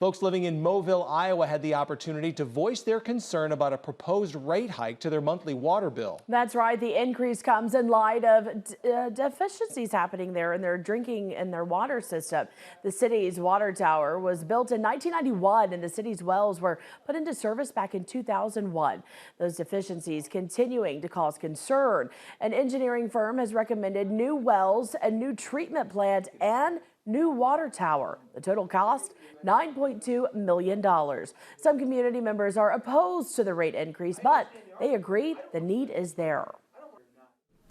Folks living in Moville, Iowa had the opportunity to voice their concern about a proposed rate hike to their monthly water bill. That's right. The increase comes in light of deficiencies happening there in their drinking and their water system. The city's water tower was built in 1991 and the city's wells were put into service back in 2001. Those deficiencies continuing to cause concern. An engineering firm has recommended new wells, a new treatment plant, and new water tower. The total cost, $9.2 million. Some community members are opposed to the rate increase, but they agree the need is there.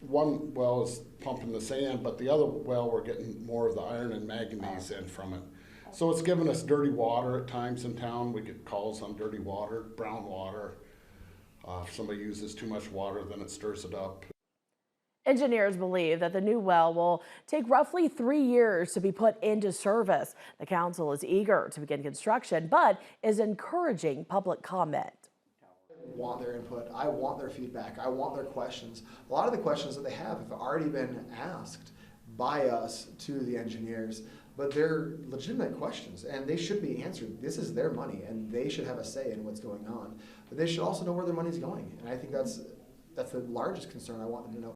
One well is pumping the sand, but the other well we're getting more of the iron and manganese in from it. So it's giving us dirty water at times in town. We get calls on dirty water, brown water. If somebody uses too much water, then it stirs it up. Engineers believe that the new well will take roughly 3 years to be put into service. The council is eager to begin construction, but is encouraging public comment. I want their input. I want their feedback. I want their questions. A lot of the questions that they have already been asked by us to the engineers, but they're legitimate questions and they should be answered. This is their money and they should have a say in what's going on, but they should also know where their money's going. And I think that's the largest concern I want them to know.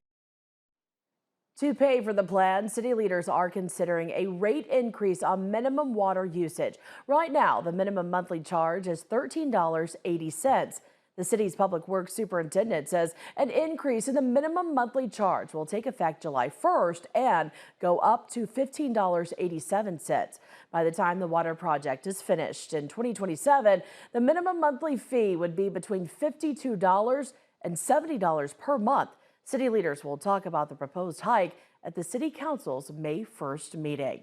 To pay for the plan, city leaders are considering a rate increase on minimum water usage. Right now, the minimum monthly charge is $13.80. The city's public works superintendent says an increase in the minimum monthly charge will take effect July 1st and go up to $15.87. By the time the water project is finished in 2027, the minimum monthly fee would be between $52 and $70 per month. City leaders will talk about the proposed hike at the City Council's May 1st meeting.